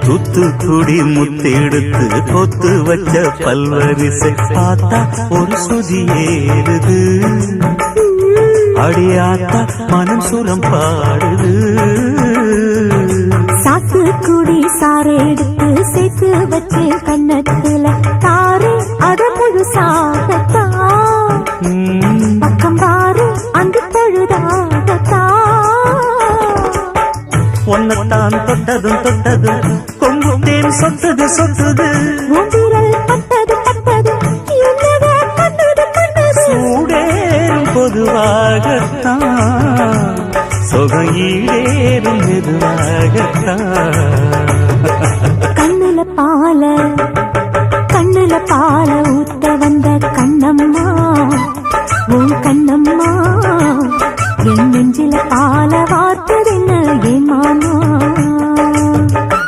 தூத்துக்குடி முத்தெடுத்து கொத்து வச்ச பல்வரிசை பார்த்தா ஒரு சுதி ஏறுது அடியாத்தா மனம் சுரம் பாடுது சாத்துக்குடி சாறு எடுத்து சேர்த்து வச்சு கண்ணத்துல தாரு அத முழுசாகத்தா பக்கம் பாரு அந்த பொழுதாகத்தா ஒன்னத்தான் தொட்டதும் தொட்டதும் கொங்கு தேன் சொத்தது சொத்தது விரல் பட்டது பட்டது என்னவோ பண்ணது பண்ணது சூடேறும் பொதுவாகத்தான் சொகையீடேறும் மெதுவாகத்தான்